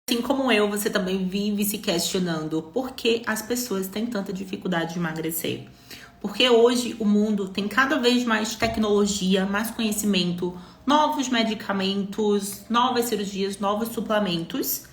Assim como eu, você também vive se questionando por que as pessoas têm tanta dificuldade de emagrecer. Porque hoje o mundo tem cada vez mais tecnologia, mais conhecimento, novos medicamentos, novas cirurgias, novos suplementos.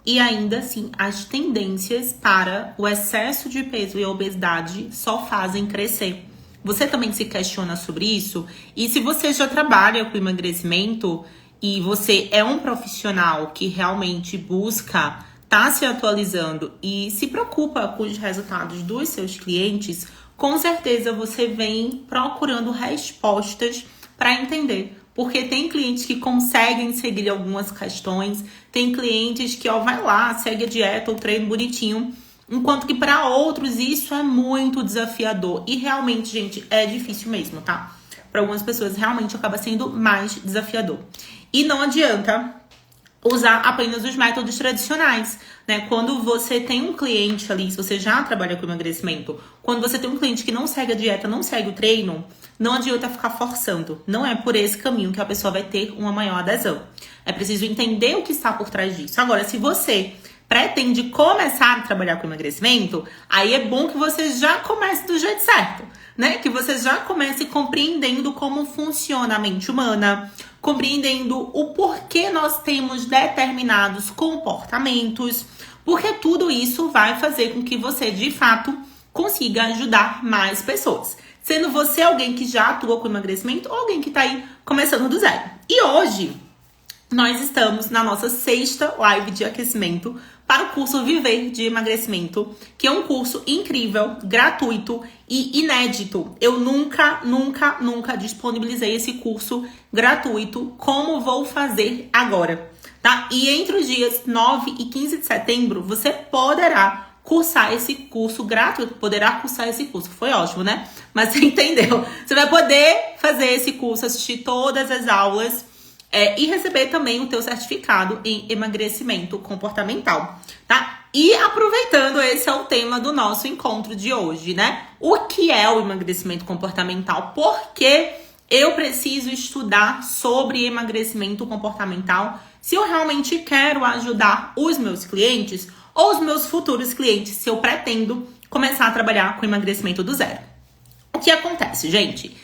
E ainda assim, as tendências para o excesso de peso e a obesidade só fazem crescer. Você também se questiona sobre isso? E se você já trabalha com emagrecimento e você é um profissional que realmente busca estar se atualizando e se preocupa com os resultados dos seus clientes, com certeza você vem procurando respostas para entender. Porque tem clientes que conseguem seguir algumas questões, tem clientes que, vai lá, segue a dieta, o treino bonitinho, enquanto que para outros isso é muito desafiador. E realmente, gente, é difícil mesmo, tá? Para algumas pessoas realmente acaba sendo mais desafiador. E não adianta usar apenas os métodos tradicionais, né? Quando você tem um cliente ali, se você já trabalha com emagrecimento, quando você tem um cliente que não segue a dieta, não segue o treino, não adianta ficar forçando. Não é por esse caminho que a pessoa vai ter uma maior adesão. É preciso entender o que está por trás disso. Agora, se você pretende começar a trabalhar com emagrecimento, aí é bom que você já comece do jeito certo, né? Que você já comece compreendendo como funciona a mente humana, compreendendo o porquê nós temos determinados comportamentos, porque tudo isso vai fazer com que você, de fato, consiga ajudar mais pessoas. Sendo você alguém que já atua com emagrecimento ou alguém que está aí começando do zero. E hoje, nós estamos na nossa 6ª live de aquecimento para o curso Viver de Emagrecimento, que é um curso incrível, gratuito e inédito. Eu nunca disponibilizei esse curso gratuito como vou fazer agora, tá? E entre os dias 9 e 15 de setembro, você poderá cursar esse curso gratuito. Foi ótimo, né? Mas você entendeu. Você vai poder fazer esse curso, assistir todas as aulas e receber também o teu certificado em emagrecimento comportamental, tá? E aproveitando, esse é o tema do nosso encontro de hoje, né? O que é o emagrecimento comportamental? Por que eu preciso estudar sobre emagrecimento comportamental se eu realmente quero ajudar os meus clientes ou os meus futuros clientes, se eu pretendo começar a trabalhar com emagrecimento do zero? O que acontece, gente?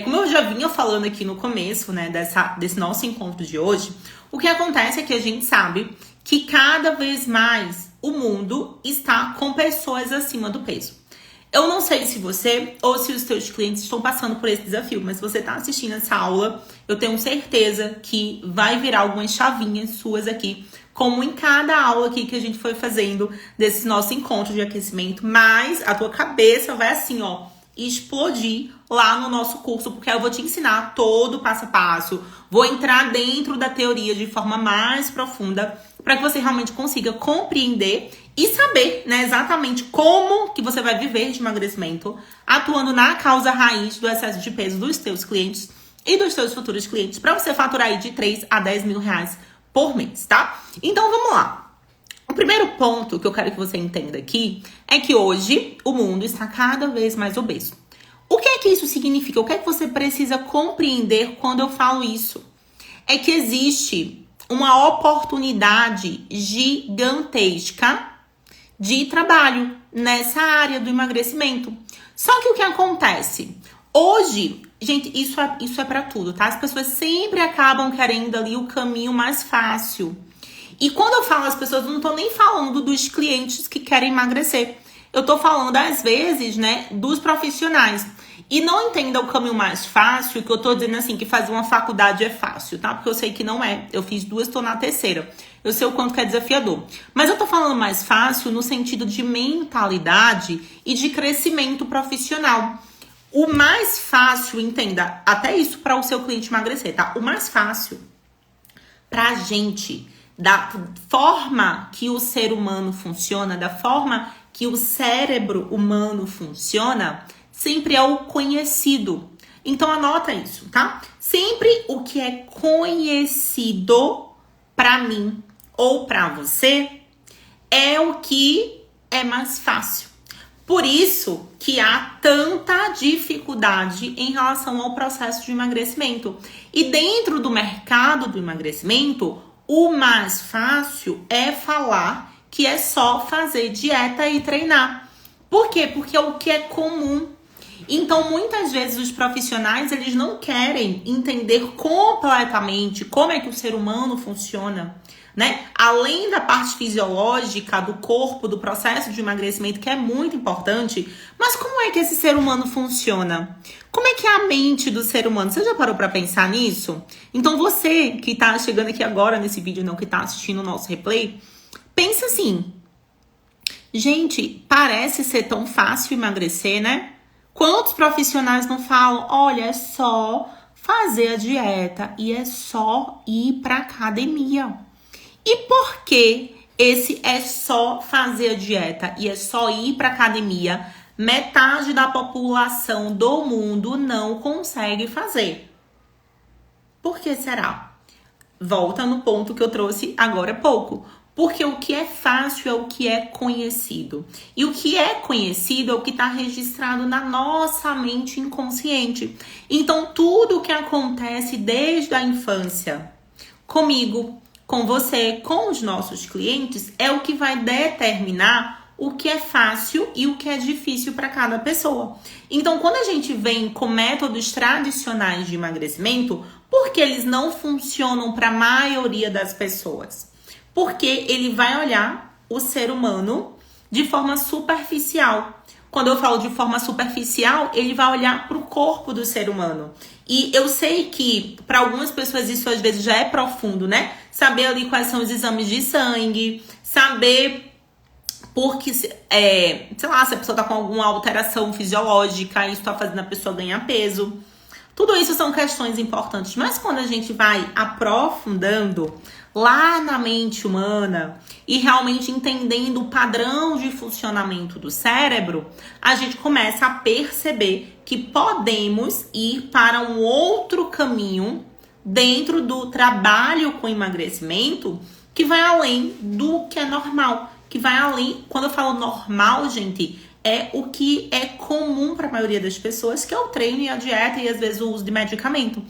Como eu já vinha falando aqui no começo, né, desse nosso encontro de hoje, o que acontece é que a gente sabe que cada vez mais o mundo está com pessoas acima do peso. Eu não sei se você ou se os seus clientes estão passando por esse desafio, mas se você está assistindo essa aula, eu tenho certeza que vai virar algumas chavinhas suas aqui, como em cada aula aqui que a gente foi fazendo desse nosso encontro de aquecimento, mas a tua cabeça vai assim, explodir lá no nosso curso, porque eu vou te ensinar todo o passo a passo, vou entrar dentro da teoria de forma mais profunda, para que você realmente consiga compreender e saber, né, exatamente como que você vai viver de emagrecimento, atuando na causa raiz do excesso de peso dos teus clientes e dos teus futuros clientes, para você faturar aí de 3 a 10 mil reais por mês, tá? Então vamos lá. O primeiro ponto que eu quero que você entenda aqui é que hoje o mundo está cada vez mais obeso. O que é que isso significa? O que é que você precisa compreender quando eu falo isso? É que existe uma oportunidade gigantesca de trabalho nessa área do emagrecimento. Só que o que acontece? Hoje, gente, isso é pra tudo, tá? As pessoas sempre acabam querendo ali o caminho mais fácil. E quando eu falo as pessoas, eu não tô nem falando dos clientes que querem emagrecer. Eu tô falando, às vezes, né, dos profissionais. E não entenda o caminho mais fácil, que eu tô dizendo assim, que fazer uma faculdade é fácil, tá? Porque eu sei que não é. Eu fiz 2, tô na 3ª. Eu sei o quanto que é desafiador. Mas eu tô falando mais fácil no sentido de mentalidade e de crescimento profissional. O mais fácil, entenda, até isso para o seu cliente emagrecer, tá? O mais fácil pra gente, da forma que o ser humano funciona, da forma que o cérebro humano funciona, sempre é o conhecido. Então anota isso, tá? Sempre o que é conhecido pra mim ou pra você é o que é mais fácil. Por isso que há tanta dificuldade em relação ao processo de emagrecimento. E dentro do mercado do emagrecimento, O mais fácil é falar que é só fazer dieta e treinar. Por quê? Porque é o que é comum. Então, muitas vezes, os profissionais, eles não querem entender completamente como é que o ser humano funciona, né? Além da parte fisiológica, do corpo, do processo de emagrecimento, que é muito importante, mas como é que esse ser humano funciona? Como é que é a mente do ser humano? Você já parou para pensar nisso? Então, você que tá chegando aqui agora nesse vídeo, não, que tá assistindo o nosso replay, pensa assim, gente, parece ser tão fácil emagrecer, né? Quantos profissionais não falam, olha, é só fazer a dieta e é só ir pra academia? E por que esse é só fazer a dieta e é só ir pra academia, metade da população do mundo não consegue fazer? Por que será? Volta no ponto que eu trouxe agora há pouco. Porque o que é fácil é o que é conhecido. E o que é conhecido é o que está registrado na nossa mente inconsciente. Então, tudo o que acontece desde a infância, comigo, com você, com os nossos clientes, é o que vai determinar o que é fácil e o que é difícil para cada pessoa. Então, quando a gente vem com métodos tradicionais de emagrecimento, por que eles não funcionam para a maioria das pessoas? Porque ele vai olhar o ser humano de forma superficial. Quando eu falo de forma superficial, ele vai olhar para o corpo do ser humano. E eu sei que para algumas pessoas isso às vezes já é profundo, né? Saber ali quais são os exames de sangue, saber porque, sei lá, se a pessoa tá com alguma alteração fisiológica, isso tá fazendo a pessoa ganhar peso. Tudo isso são questões importantes, mas quando a gente vai aprofundando lá na mente humana e realmente entendendo o padrão de funcionamento do cérebro, a gente começa a perceber que podemos ir para um outro caminho dentro do trabalho com emagrecimento que vai além do que é normal, que vai além, quando eu falo normal, gente, é o que é comum para a maioria das pessoas, que é o treino e a dieta e às vezes o uso de medicamento.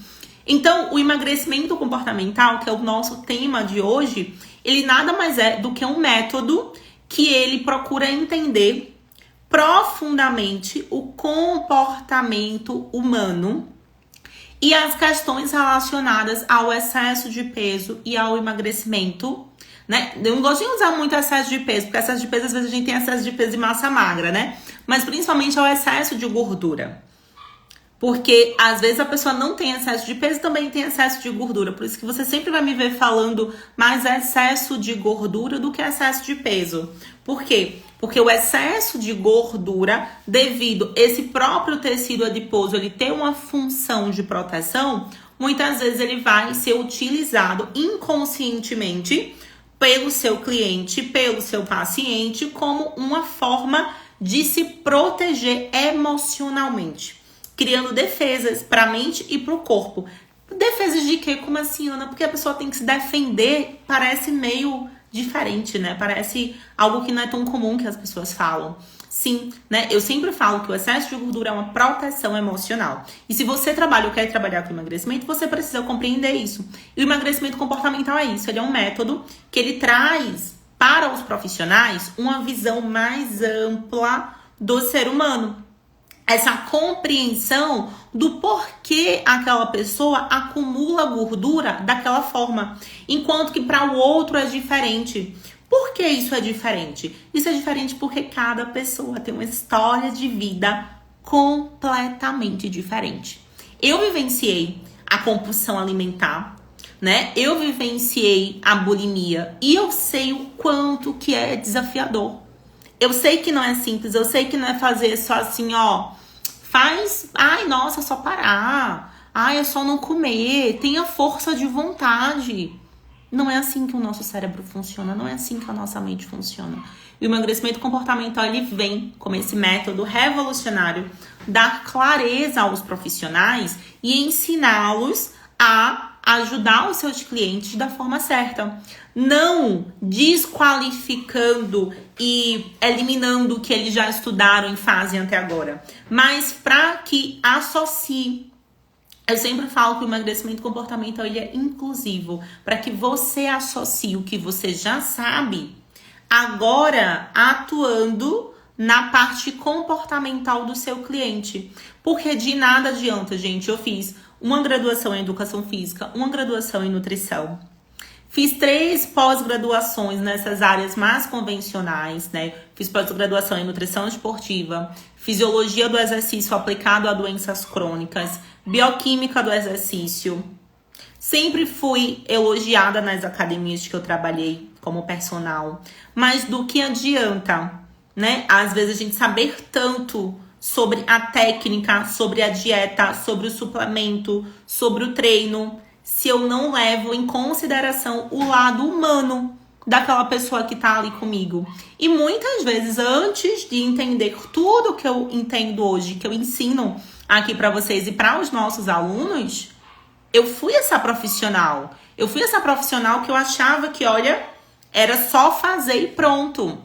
Então, o emagrecimento comportamental, que é o nosso tema de hoje, ele nada mais é do que um método que ele procura entender profundamente o comportamento humano e as questões relacionadas ao excesso de peso e ao emagrecimento, né? Eu não gosto de usar muito excesso de peso, porque excesso de peso, às vezes a gente tem excesso de peso e massa magra, né? Mas principalmente ao excesso de gordura. Porque às vezes a pessoa não tem excesso de peso e também tem excesso de gordura. Por isso que você sempre vai me ver falando mais excesso de gordura do que excesso de peso. Por quê? Porque o excesso de gordura, devido esse próprio tecido adiposo ele ter uma função de proteção, muitas vezes ele vai ser utilizado inconscientemente pelo seu cliente, pelo seu paciente, como uma forma de se proteger emocionalmente, criando defesas para a mente e para o corpo. Defesas de quê? Como assim, Ana? Porque a pessoa tem que se defender, parece meio diferente, né? Parece algo que não é tão comum que as pessoas falam. Sim, né? Eu sempre falo que o excesso de gordura é uma proteção emocional. E se você trabalha ou quer trabalhar com emagrecimento, você precisa compreender isso. E o emagrecimento comportamental é isso. Ele é um método que ele traz para os profissionais uma visão mais ampla do ser humano. Essa compreensão do porquê aquela pessoa acumula gordura daquela forma, enquanto que para o outro é diferente. Por que isso é diferente? Isso é diferente porque cada pessoa tem uma história de vida completamente diferente. Eu vivenciei a compulsão alimentar, né? Eu vivenciei a bulimia e eu sei o quanto que é desafiador. Eu sei que não é simples, eu sei que não é fazer só assim, ó, faz, ai, nossa, só parar, ai, é só não comer, tenha força de vontade. Não é assim que o nosso cérebro funciona, não é assim que a nossa mente funciona. E o emagrecimento comportamental, ele vem como esse método revolucionário, dar clareza aos profissionais e ensiná-los a ajudar os seus clientes da forma certa. Não desqualificando e eliminando o que eles já estudaram e fazem até agora, mas para que associe Eu sempre falo que o emagrecimento comportamental ele é inclusivo, para que você associe o que você já sabe, agora atuando na parte comportamental do seu cliente. Porque de nada adianta, gente. Eu fiz uma graduação em educação física, uma graduação em nutrição. Fiz 3 pós-graduações nessas áreas mais convencionais, né? Fiz pós-graduação em nutrição esportiva, fisiologia do exercício aplicado a doenças crônicas, bioquímica do exercício. Sempre fui elogiada nas academias que eu trabalhei como personal. Mas do que adianta, né? Às vezes a gente saber tanto sobre a técnica, sobre a dieta, sobre o suplemento, sobre o treino, se eu não levo em consideração o lado humano daquela pessoa que tá ali comigo. E muitas vezes, antes de entender tudo que eu entendo hoje, que eu ensino aqui para vocês e para os nossos alunos, eu fui essa profissional. Eu fui essa profissional que eu achava que, olha, era só fazer e pronto.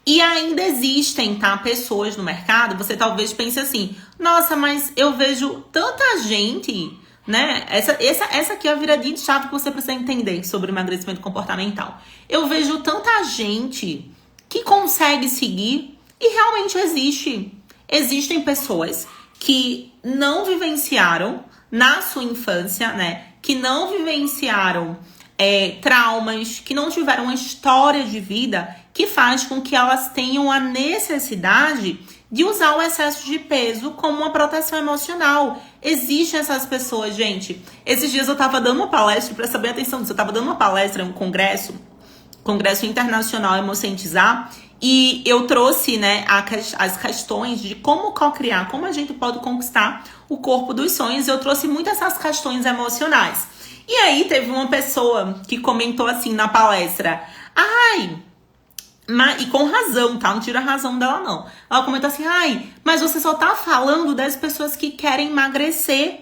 E ainda existem, tá, pessoas no mercado, você talvez pense assim, nossa, mas eu vejo tanta gente, né? Essa aqui é a viradinha de chave que você precisa entender sobre emagrecimento comportamental. Eu vejo tanta gente que consegue seguir e realmente existe. Existem pessoas que não vivenciaram na sua infância, né? Que não vivenciaram traumas, que não tiveram uma história de vida que faz com que elas tenham a necessidade de usar o excesso de peso como uma proteção emocional. Existem essas pessoas, gente. Esses dias eu tava dando uma palestra, presta bem atenção nisso, eu tava dando uma palestra em um congresso internacional Emocientizar, e eu trouxe, né, as questões de como co-criar, como a gente pode conquistar o corpo dos sonhos. Eu trouxe muitas essas questões emocionais. E aí teve uma pessoa que comentou assim na palestra, e com razão, tá? Não tira a razão dela, não. Ela comentou assim, mas você só tá falando das pessoas que querem emagrecer.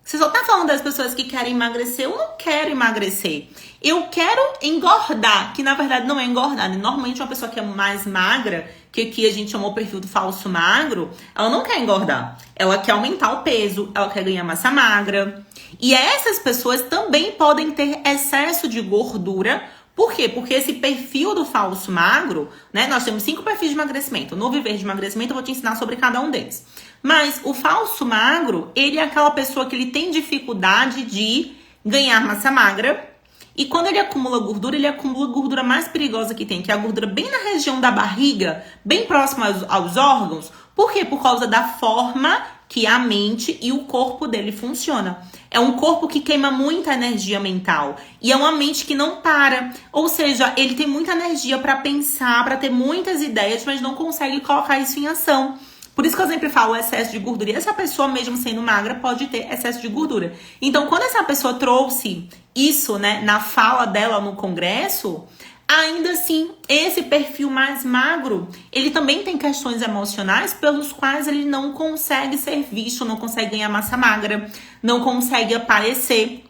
Você só tá falando das pessoas que querem emagrecer. Eu não quero emagrecer. Eu quero engordar, que na verdade não é engordar, né? Normalmente uma pessoa que é mais magra, que aqui a gente chamou o perfil do falso magro, ela não quer engordar. Ela quer aumentar o peso, ela quer ganhar massa magra. E essas pessoas também podem ter excesso de gordura. Por quê? Porque esse perfil do falso magro, né? Nós temos 5 perfis de emagrecimento. No Viver de Emagrecimento eu vou te ensinar sobre cada um deles. Mas o falso magro, ele é aquela pessoa que ele tem dificuldade de ganhar massa magra. E quando ele acumula a gordura mais perigosa que tem, que é a gordura bem na região da barriga, bem próxima aos órgãos. Por quê? Por causa da forma que a mente e o corpo dele funciona. É um corpo que queima muita energia mental. E é uma mente que não para. Ou seja, ele tem muita energia para pensar, para ter muitas ideias, mas não consegue colocar isso em ação. Por isso que eu sempre falo excesso de gordura. E essa pessoa, mesmo sendo magra, pode ter excesso de gordura. Então, quando essa pessoa trouxe isso, né, na fala dela no congresso, ainda assim, esse perfil mais magro, ele também tem questões emocionais pelos quais ele não consegue ser visto, não consegue ganhar massa magra, não consegue aparecer.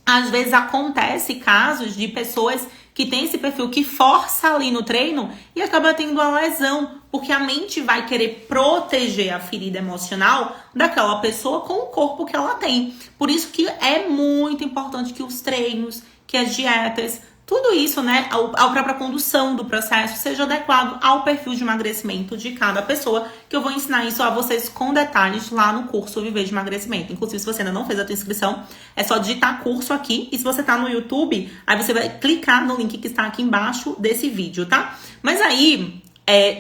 Às vezes acontece casos de pessoas que têm esse perfil que força ali no treino e acaba tendo uma lesão, porque a mente vai querer proteger a ferida emocional daquela pessoa com o corpo que ela tem. Por isso que é muito importante que os treinos, que as dietas, tudo isso, né, a própria condução do processo seja adequado ao perfil de emagrecimento de cada pessoa, que eu vou ensinar isso a vocês com detalhes lá no curso Viver de Emagrecimento. Inclusive, se você ainda não fez a tua inscrição, é só digitar curso aqui. E se você tá no YouTube, aí você vai clicar no link que está aqui embaixo desse vídeo, tá? Mas aí,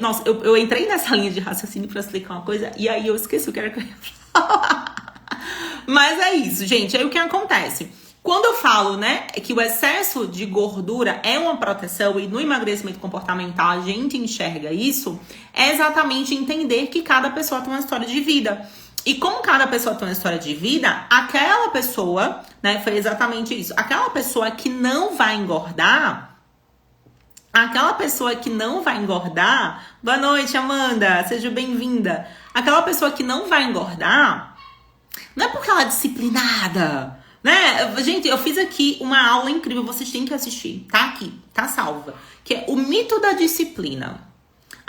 nossa, eu entrei nessa linha de raciocínio pra explicar uma coisa e aí eu esqueci o que era que eu ia falar. Mas é isso, gente. Aí o que acontece? Quando eu falo, né, que o excesso de gordura é uma proteção e no emagrecimento comportamental a gente enxerga isso, é exatamente entender que cada pessoa tem uma história de vida. E como cada pessoa tem uma história de vida, aquela pessoa, né, foi exatamente isso. Aquela pessoa que não vai engordar, boa noite, Amanda, seja bem-vinda. Aquela pessoa que não vai engordar, não é porque ela é disciplinada, né? Gente, eu fiz aqui uma aula incrível, vocês têm que assistir, tá aqui, tá salva, que é o mito da disciplina.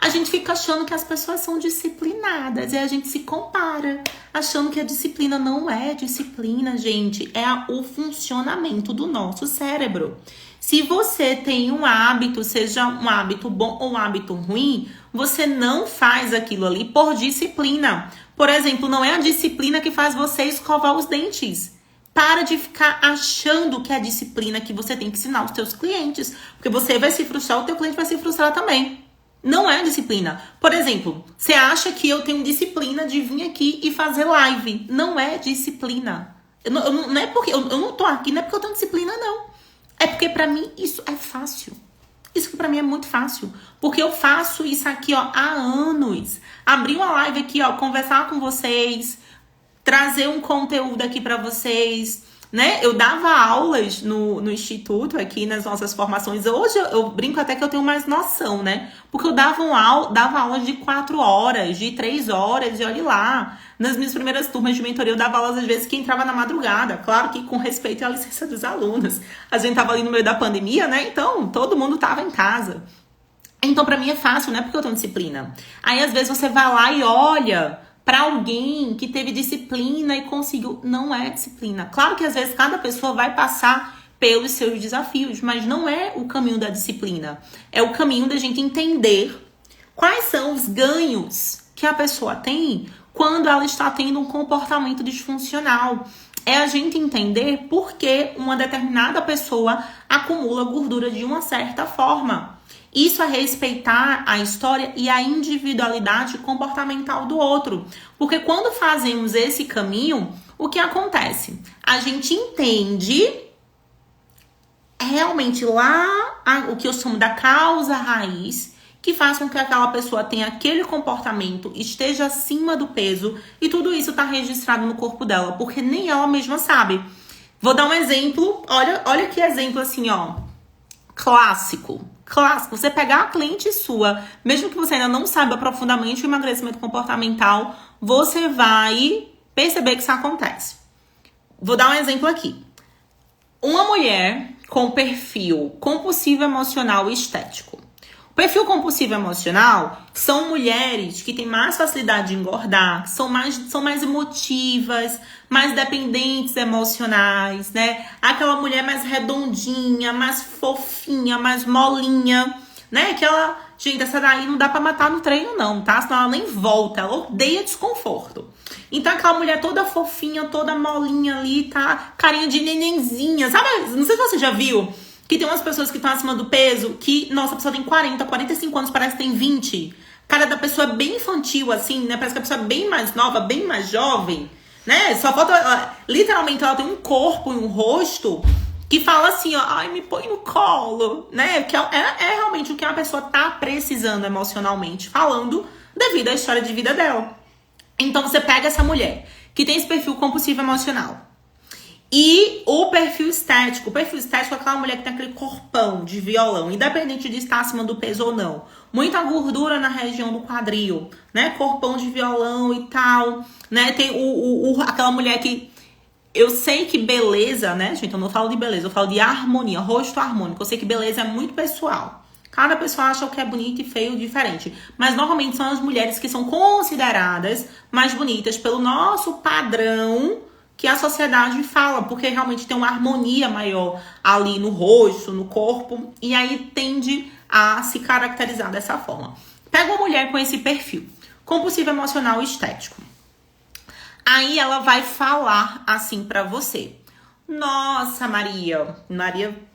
A gente fica achando que as pessoas são disciplinadas e a gente se compara, achando que a disciplina não é disciplina, gente. É o funcionamento do nosso cérebro. Se você tem um hábito, seja um hábito bom ou um hábito ruim, você não faz aquilo ali por disciplina. Por exemplo, não é a disciplina que faz você escovar os dentes. Para de ficar achando que é a disciplina que você tem que ensinar aos seus clientes. Porque você vai se frustrar, o teu cliente vai se frustrar também. Não é disciplina. Por exemplo, você acha que eu tenho disciplina de vir aqui e fazer live. Não é disciplina. Não é porque eu não tô aqui, não é porque eu tenho disciplina, não. É porque pra mim isso é fácil. Isso que pra mim é muito fácil. Porque eu faço isso aqui, ó, há anos. Abrir uma live aqui, ó, conversar com vocês, trazer um conteúdo aqui pra vocês, né? Eu dava aulas no instituto aqui nas nossas formações. Hoje eu brinco até que eu tenho mais noção, né? Porque eu dava aulas de 4 horas, de 3 horas, e olhe lá. Nas minhas primeiras turmas de mentoria, eu dava aulas às vezes que entrava na madrugada. Claro que com respeito à licença dos alunos. A gente tava ali no meio da pandemia, né? Então, todo mundo tava em casa. Então, pra mim é fácil, não é porque eu tenho disciplina. Aí, às vezes, você vai lá e olha para alguém que teve disciplina e conseguiu. Não é disciplina. Claro que às vezes cada pessoa vai passar pelos seus desafios, mas não é o caminho da disciplina. É o caminho da gente entender quais são os ganhos que a pessoa tem quando ela está tendo um comportamento disfuncional. É a gente entender por que uma determinada pessoa acumula gordura de uma certa forma. Isso é respeitar a história e a individualidade comportamental do outro. Porque quando fazemos esse caminho, o que acontece? A gente entende realmente lá o que eu chamo da causa raiz, que faz com que aquela pessoa tenha aquele comportamento, esteja acima do peso, e tudo isso está registrado no corpo dela, porque nem ela mesma sabe. Vou dar um exemplo, olha que exemplo assim, ó, clássico. Você pegar a cliente sua, mesmo que você ainda não saiba profundamente o emagrecimento comportamental, você vai perceber que isso acontece. Vou dar um exemplo aqui. Uma mulher com perfil compulsivo emocional e estético. O perfil compulsivo emocional são mulheres que têm mais facilidade de engordar, são mais emotivas, mais dependentes emocionais, né? Aquela mulher mais redondinha, mais fofinha, mais molinha, né? Gente, essa daí não dá pra matar no treino não, tá? Senão ela nem volta, ela odeia desconforto. Então aquela mulher toda fofinha, toda molinha ali, tá? Carinha de nenenzinha, sabe? Não sei se você já viu que tem umas pessoas que estão acima do peso, que, nossa, a pessoa tem 40, 45 anos, parece que tem 20. Cara da pessoa é bem infantil, assim, né? Parece que a pessoa é bem mais nova, bem mais jovem, né? Só falta, literalmente, ela tem um corpo e um rosto que fala assim, ó, ai, me põe no colo, né? Que é realmente o que a pessoa tá precisando emocionalmente falando, devido à história de vida dela. Então, você pega essa mulher que tem esse perfil compulsivo emocional, e o perfil estético é aquela mulher que tem aquele corpão de violão, independente de estar acima do peso ou não. Muita gordura na região do quadril, né? Corpão de violão e tal, né? Tem aquela mulher que... Eu sei que beleza, né, gente? Eu não falo de beleza, eu falo de harmonia, rosto harmônico. Eu sei que beleza é muito pessoal. Cada pessoa acha o que é bonito e feio diferente. Mas normalmente são as mulheres que são consideradas mais bonitas pelo nosso padrão que a sociedade fala, porque realmente tem uma harmonia maior ali no rosto, no corpo, e aí tende a se caracterizar dessa forma. Pega uma mulher com esse perfil, compulsivo emocional e estético. Aí ela vai falar assim pra você: nossa, Maria,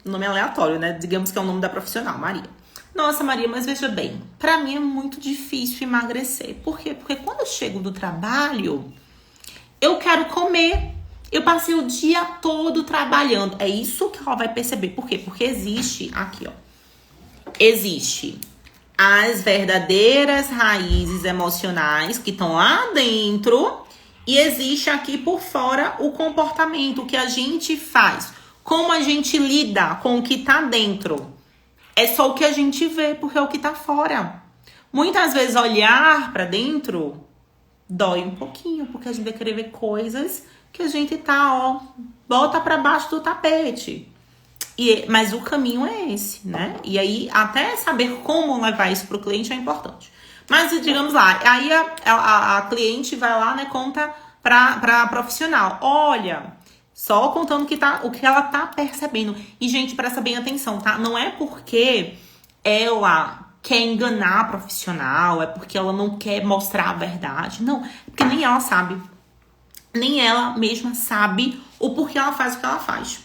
nome aleatório, né? Digamos que é o nome da profissional, Maria. Nossa, Maria, mas veja bem, pra mim é muito difícil emagrecer. Por quê? Porque quando eu chego do trabalho, eu quero comer. Eu passei o dia todo trabalhando. É isso que ela vai perceber. Por quê? Porque existe aqui, ó. Existe as verdadeiras raízes emocionais que estão lá dentro. E existe aqui por fora o comportamento, o que a gente faz. Como a gente lida com o que tá dentro. É só o que a gente vê, porque é o que tá fora. Muitas vezes olhar pra dentro dói um pouquinho, porque a gente vai querer ver coisas que a gente tá, ó, bota pra baixo do tapete. Mas o caminho é esse, né? E aí, até saber como levar isso pro cliente é importante. Mas, digamos lá, aí a cliente vai lá, né, conta pra profissional. Olha, só contando o que ela tá percebendo. E, gente, presta bem atenção, tá? Não é porque ela quer enganar a profissional, é porque ela não quer mostrar a verdade. Não, é porque nem ela sabe. Nem ela mesma sabe o porquê ela faz o que ela faz.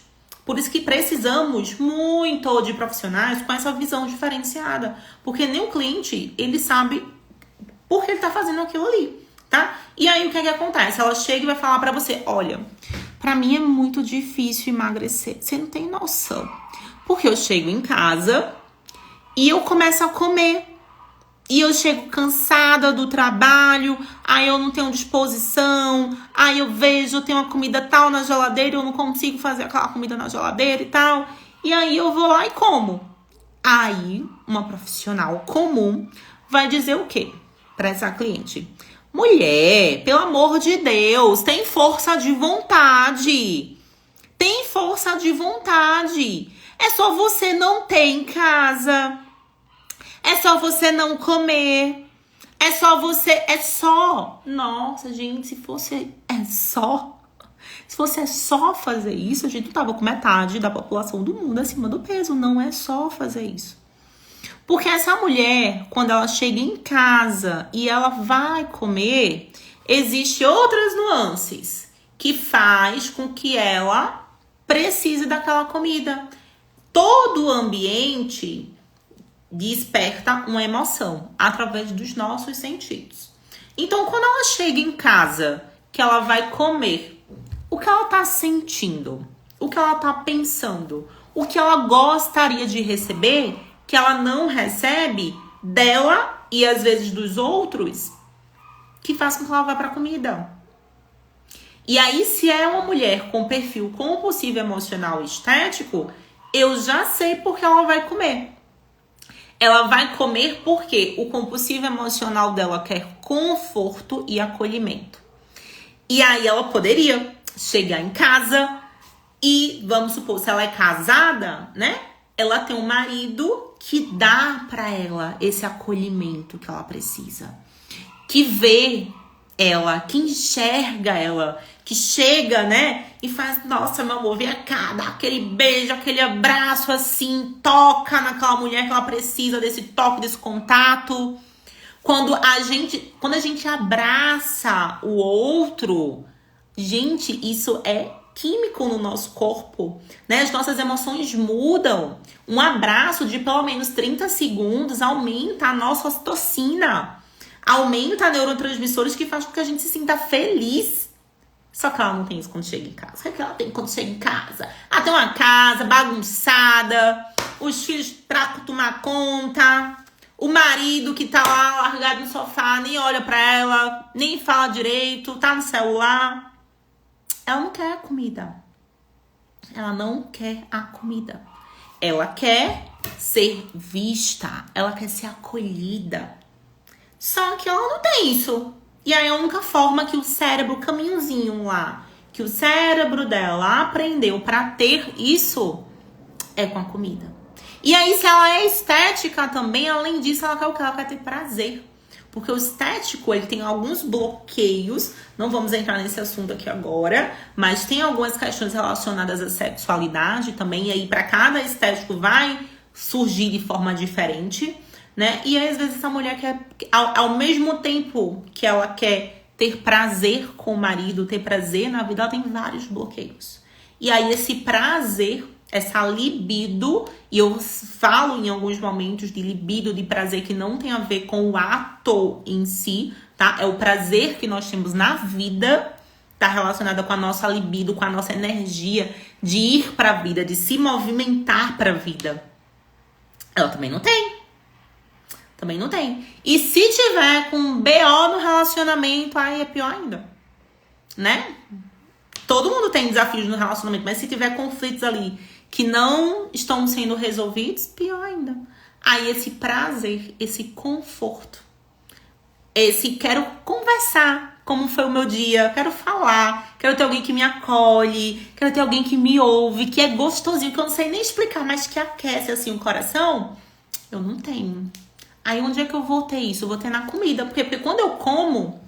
Por isso que precisamos muito de profissionais com essa visão diferenciada. Porque nem o cliente, ele sabe por que ele tá fazendo aquilo ali, tá? E aí, o que é que acontece? Ela chega e vai falar pra você, olha, pra mim é muito difícil emagrecer. Você não tem noção. Porque eu chego em casa e eu começo a comer. E eu chego cansada do trabalho, aí eu não tenho disposição, aí eu vejo, tem uma comida tal na geladeira, eu não consigo fazer aquela comida na geladeira e tal. E aí eu vou lá e como. Aí, uma profissional comum vai dizer o quê para essa cliente? Mulher, pelo amor de Deus, tem força de vontade. Tem força de vontade. É só você não ter em casa. É só você não comer. É só você... É só... Nossa, gente, se fosse... Se fosse só fazer isso, a gente não tava com metade da população do mundo acima do peso. Não é só fazer isso. Porque essa mulher, quando ela chega em casa e ela vai comer, existe outras nuances que faz com que ela precise daquela comida. Todo o ambiente desperta uma emoção através dos nossos sentidos. Então, quando ela chega em casa, que ela vai comer, o que ela tá sentindo, o que ela tá pensando, o que ela gostaria de receber, que ela não recebe dela e às vezes dos outros, que faz com que ela vá pra comida. E aí, se é uma mulher com perfil compulsivo emocional e estético, eu já sei por que ela vai comer. Ela vai comer porque o compulsivo emocional dela quer conforto e acolhimento. E aí ela poderia chegar em casa e, vamos supor, se ela é casada, né? Ela tem um marido que dá pra ela esse acolhimento que ela precisa. Que vê ela, que enxerga ela, que chega, né? E faz, nossa, meu amor, vem cá, dá aquele beijo, aquele abraço assim, toca naquela mulher que ela precisa desse toque, desse contato. Quando a gente abraça o outro, gente, isso é químico no nosso corpo, né? As nossas emoções mudam. Um abraço de pelo menos 30 segundos aumenta a nossa ocitocina, aumenta neurotransmissores que faz com que a gente se sinta feliz. Só que ela não tem isso quando chega em casa. O que ela tem quando chega em casa? Ela tem uma casa bagunçada, os filhos pra tomar conta, o marido que tá lá largado no sofá, nem olha pra ela, nem fala direito, tá no celular. Ela não quer a comida. Ela não quer a comida. Ela quer ser vista, ela quer ser acolhida. Só que ela não tem isso. E aí a única forma que o cérebro, caminhozinho lá, que o cérebro dela aprendeu pra ter isso, é com a comida. E aí, se ela é estética também, além disso, ela quer o quê? Ela quer ter prazer. Porque o estético, ele tem alguns bloqueios, não vamos entrar nesse assunto aqui agora, mas tem algumas questões relacionadas à sexualidade também, e aí pra cada estético vai surgir de forma diferente, né? E aí, às vezes, essa mulher quer, ao mesmo tempo que ela quer ter prazer com o marido, ter prazer na vida, ela tem vários bloqueios. E aí, esse prazer, essa libido, e eu falo em alguns momentos de libido, de prazer que não tem a ver com o ato em si, tá? É o prazer que nós temos na vida, tá relacionado com a nossa libido, com a nossa energia de ir pra vida, de se movimentar pra vida. Ela também não tem. Também não tem. E se tiver com BO no relacionamento, aí é pior ainda, né? Todo mundo tem desafios no relacionamento, mas se tiver conflitos ali que não estão sendo resolvidos, pior ainda. Aí esse prazer, esse conforto, esse quero conversar como foi o meu dia, quero falar, quero ter alguém que me acolhe, quero ter alguém que me ouve, que é gostosinho, que eu não sei nem explicar, mas que aquece assim o coração. Eu não tenho. Aí onde é que eu vou ter isso? Eu vou ter na comida, porque quando eu como,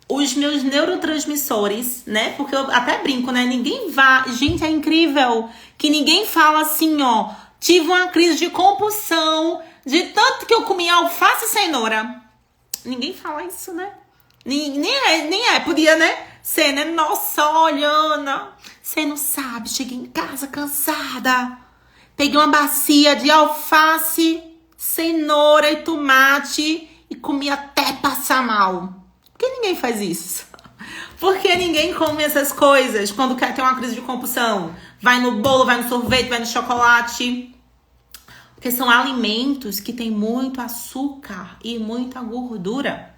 os meus neurotransmissores, né? Porque eu até brinco, né? Ninguém vai... Gente, é incrível que ninguém fala assim, ó. Tive uma crise de compulsão de tanto que eu comi alface e cenoura. Ninguém fala isso, né? Nem é. Podia, né? Ser, né? Nossa, olha, Ana, você não sabe. Cheguei em casa cansada. Peguei uma bacia de alface, cenoura e tomate e comi até passar mal. Por que ninguém faz isso? Por que ninguém come essas coisas quando quer ter uma crise de compulsão? Vai no bolo, vai no sorvete, vai no chocolate. Porque são alimentos que têm muito açúcar e muita gordura.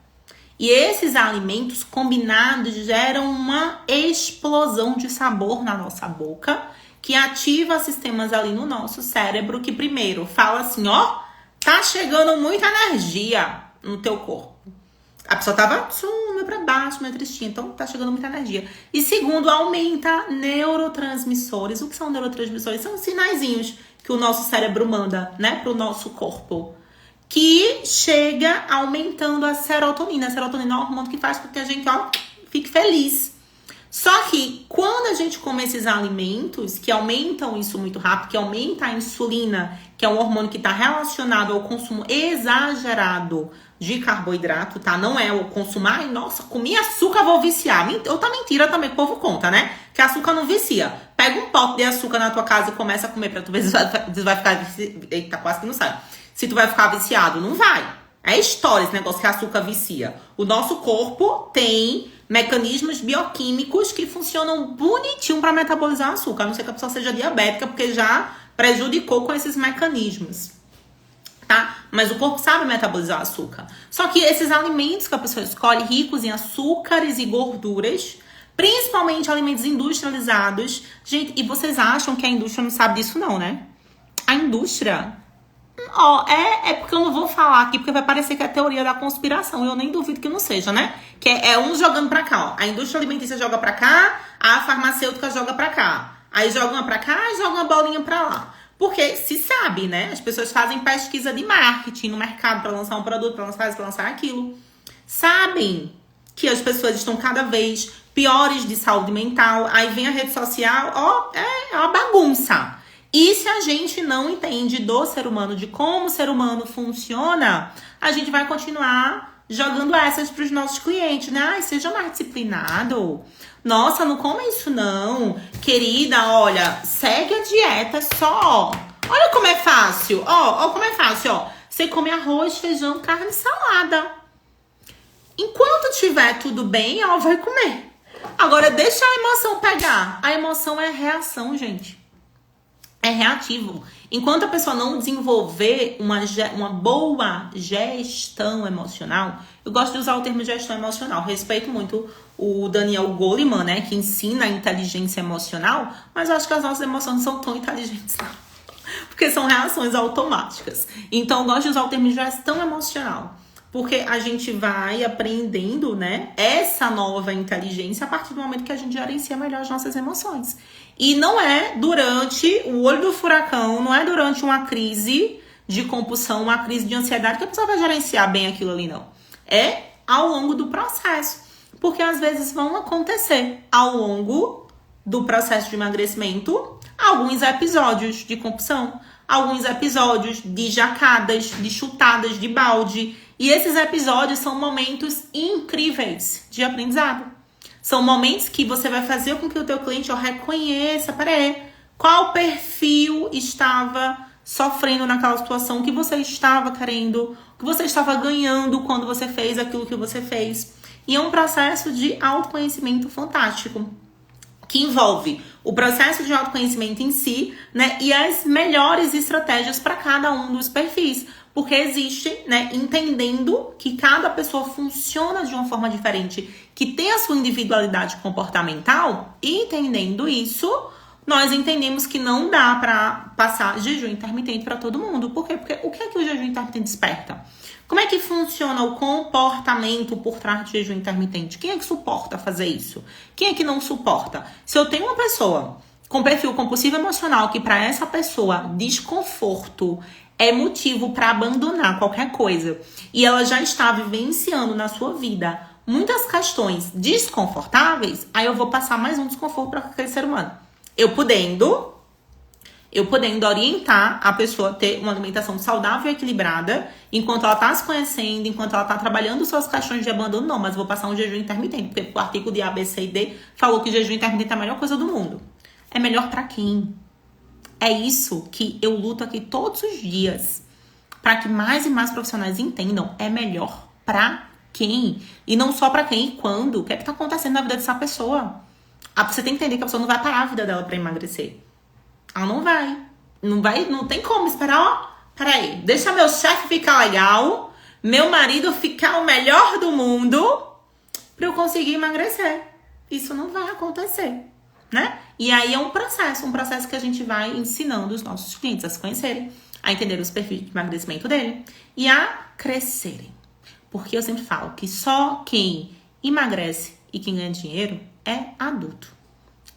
E esses alimentos combinados geram uma explosão de sabor na nossa boca, que ativa sistemas ali no nosso cérebro, que primeiro fala assim, ó, tá chegando muita energia no teu corpo. A pessoa tava meio pra baixo, meio tristinha, então tá chegando muita energia. E segundo, aumenta neurotransmissores. O que são neurotransmissores? São sinaizinhos que o nosso cérebro manda, né, pro nosso corpo, que chega aumentando a serotonina. A serotonina é um hormônio que faz com que a gente, ó, fique feliz. Só que quando a gente come esses alimentos que aumentam isso muito rápido, que aumenta a insulina, que é um hormônio que está relacionado ao consumo exagerado de carboidrato, tá? Não é o consumo, ai, nossa, comi açúcar, vou viciar. Outra mentira também que o povo conta, né? Que açúcar não vicia. Pega um pote de açúcar na tua casa e começa a comer pra tu ver se vai ficar... Eita, quase que não sai. Se tu vai ficar viciado, não vai. É história esse negócio que açúcar vicia. O nosso corpo tem mecanismos bioquímicos que funcionam bonitinho para metabolizar açúcar. A não ser que a pessoa seja diabética, porque já prejudicou com esses mecanismos. Tá? Mas o corpo sabe metabolizar açúcar. Só que esses alimentos que a pessoa escolhe, ricos em açúcares e gorduras, principalmente alimentos industrializados. Gente, e vocês acham que a indústria não sabe disso não, né? A indústria... Ó, é porque eu não vou falar aqui, porque vai parecer que é teoria da conspiração. Eu nem duvido que não seja, né? Que é um jogando pra cá, ó. A indústria alimentícia joga pra cá, a farmacêutica joga pra cá. Aí joga uma pra cá e joga uma bolinha pra lá. Porque se sabe, né? As pessoas fazem pesquisa de marketing no mercado pra lançar um produto, pra lançar isso, pra lançar aquilo. Sabem que as pessoas estão cada vez piores de saúde mental. Aí vem a rede social, ó, é uma bagunça. E se a gente não entende do ser humano, de como o ser humano funciona, a gente vai continuar jogando essas para os nossos clientes, né? Ai, seja mais disciplinado. Nossa, não coma isso não. Querida, olha, segue a dieta só. Olha como é fácil. Ó, como é fácil, ó. Você come arroz, feijão, carne e salada. Enquanto tiver tudo bem, ela vai comer. Agora, deixa a emoção pegar. A emoção é reação, gente. É reativo. Enquanto a pessoa não desenvolver uma boa gestão emocional, eu gosto de usar o termo gestão emocional. Respeito muito o Daniel Goleman, né, que ensina a inteligência emocional, mas eu acho que as nossas emoções não são tão inteligentes, não. Porque são reações automáticas. Então, eu gosto de usar o termo gestão emocional. Porque a gente vai aprendendo, né, essa nova inteligência a partir do momento que a gente gerencia melhor as nossas emoções. E não é durante o olho do furacão, não é durante uma crise de compulsão, uma crise de ansiedade que a pessoa vai gerenciar bem aquilo ali, não. É ao longo do processo. Porque às vezes vão acontecer ao longo do processo de emagrecimento alguns episódios de compulsão, alguns episódios de jacadas, de chutadas de balde. E esses episódios são momentos incríveis de aprendizado. São momentos que você vai fazer com que o teu cliente reconheça, peraí, qual perfil estava sofrendo naquela situação, o que você estava querendo, o que você estava ganhando quando você fez aquilo que você fez. E é um processo de autoconhecimento fantástico, que envolve o processo de autoconhecimento em si, né, e as melhores estratégias para cada um dos perfis. Porque existe, né, entendendo que cada pessoa funciona de uma forma diferente, que tem a sua individualidade comportamental, e entendendo isso, nós entendemos que não dá pra passar jejum intermitente pra todo mundo. Por quê? Porque o que é que o jejum intermitente desperta? Como é que funciona o comportamento por trás do jejum intermitente? Quem é que suporta fazer isso? Quem é que não suporta? Se eu tenho uma pessoa com perfil compulsivo emocional que para essa pessoa desconforto é motivo para abandonar qualquer coisa e ela já está vivenciando na sua vida muitas questões desconfortáveis, aí eu vou passar mais um desconforto para aquele ser humano. Eu podendo orientar a pessoa a ter uma alimentação saudável e equilibrada, enquanto ela tá se conhecendo, enquanto ela tá trabalhando suas questões de abandono, não, mas eu vou passar um jejum intermitente, porque o artigo de A, B, C e D falou que o jejum intermitente é a melhor coisa do mundo. É melhor pra quem? É isso que eu luto aqui todos os dias, para que mais e mais profissionais entendam, é melhor pra quem? E não só pra quem e quando. O que é que tá acontecendo na vida dessa pessoa? Você tem que entender que a pessoa não vai parar a vida dela pra emagrecer. Ela não vai. Não tem como esperar, ó. Peraí, deixa meu chefe ficar legal, meu marido ficar o melhor do mundo pra eu conseguir emagrecer. Isso não vai acontecer, né? E aí é um processo que a gente vai ensinando os nossos clientes a se conhecerem, a entender os perfis de emagrecimento dele e a crescerem. Porque eu sempre falo que só quem emagrece e quem ganha dinheiro é adulto.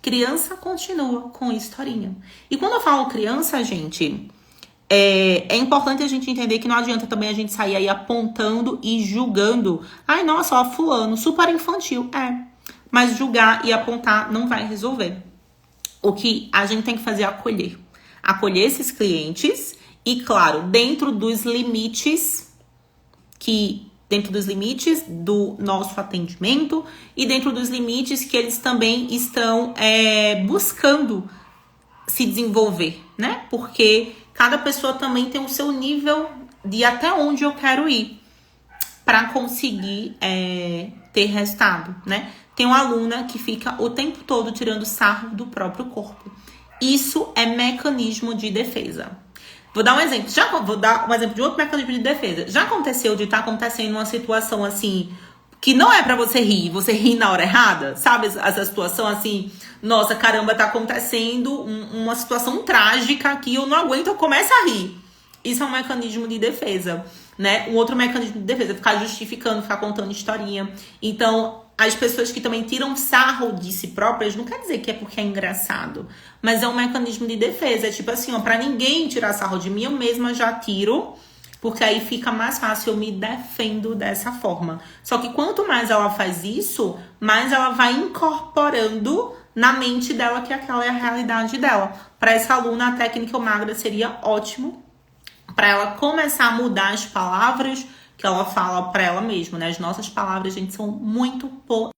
Criança continua com historinha. E quando eu falo criança, gente, é importante a gente entender que não adianta também a gente sair aí apontando e julgando. Ai, nossa, ó, fulano, super infantil. Mas julgar e apontar não vai resolver. O que a gente tem que fazer é acolher. Acolher esses clientes e, claro, dentro dos limites do nosso atendimento e dentro dos limites que eles também estão buscando se desenvolver, né? Porque cada pessoa também tem o seu nível de até onde eu quero ir para conseguir ter resultado, né? Tem uma aluna que fica o tempo todo tirando sarro do próprio corpo. Isso é mecanismo de defesa. Vou dar um exemplo. Vou dar um exemplo de outro mecanismo de defesa. Já aconteceu de estar acontecendo uma situação assim, que não é pra você rir na hora errada? Sabe essa situação assim, nossa, caramba, tá acontecendo uma situação trágica que eu não aguento, eu começo a rir. Isso é um mecanismo de defesa, né? Um outro mecanismo de defesa é ficar justificando, ficar contando historinha. Então, as pessoas que também tiram sarro de si próprias, não quer dizer que é porque é engraçado, mas é um mecanismo de defesa. É tipo assim, ó, pra ninguém tirar sarro de mim, eu mesma já tiro, porque aí fica mais fácil, eu me defendo dessa forma. Só que quanto mais ela faz isso, mais ela vai incorporando na mente dela que aquela é a realidade dela. Para essa aluna, a técnica magra seria ótimo para ela começar a mudar as palavras que ela fala para ela mesma, né? As nossas palavras, gente, são muito poderosas.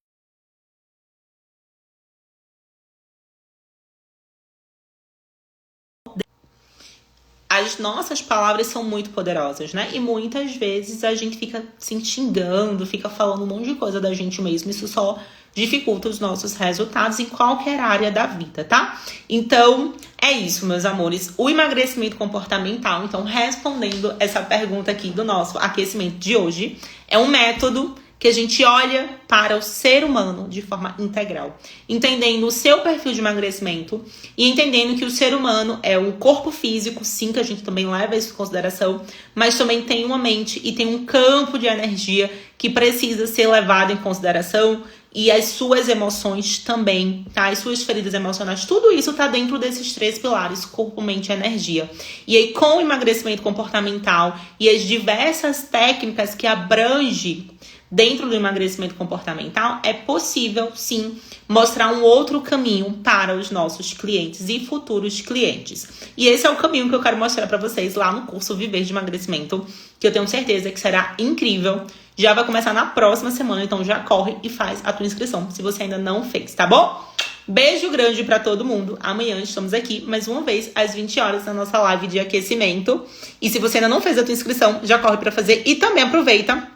As nossas palavras são muito poderosas, né? E muitas vezes a gente fica se xingando, fica falando um monte de coisa da gente mesmo. Isso só dificulta os nossos resultados em qualquer área da vida, tá? Então, é isso, meus amores. O emagrecimento comportamental, então, respondendo essa pergunta aqui do nosso aquecimento de hoje, é um método que a gente olha para o ser humano de forma integral, entendendo o seu perfil de emagrecimento e entendendo que o ser humano é um corpo físico, sim, que a gente também leva isso em consideração, mas também tem uma mente e tem um campo de energia que precisa ser levado em consideração e as suas emoções também, tá? As suas feridas emocionais, tudo isso tá dentro desses 3 pilares, corpo, mente e energia. E aí, com o emagrecimento comportamental e as diversas técnicas que abrange dentro do emagrecimento comportamental, é possível, sim, mostrar um outro caminho para os nossos clientes e futuros clientes. E esse é o caminho que eu quero mostrar para vocês lá no curso Viver de Emagrecimento, que eu tenho certeza que será incrível. Já vai começar na próxima semana, então já corre e faz a tua inscrição, se você ainda não fez, tá bom? Beijo grande pra todo mundo. Amanhã estamos aqui, mais uma vez, às 20 horas, na nossa live de aquecimento. E se você ainda não fez a tua inscrição, já corre pra fazer. E também aproveita,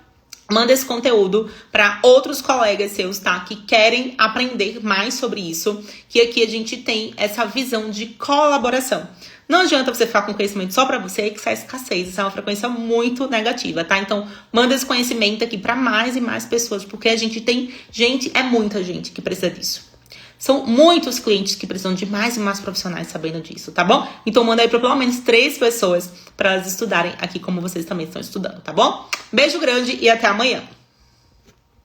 manda esse conteúdo para outros colegas seus, tá? Que querem aprender mais sobre isso. Que aqui a gente tem essa visão de colaboração. Não adianta você ficar com conhecimento só pra você, que isso é escassez. Isso é uma frequência muito negativa, tá? Então, manda esse conhecimento aqui pra mais e mais pessoas, porque a gente tem gente, é muita gente que precisa disso. São muitos clientes que precisam de mais e mais profissionais sabendo disso, tá bom? Então manda aí para pelo menos 3 pessoas para elas estudarem aqui como vocês também estão estudando, tá bom? Beijo grande e até amanhã.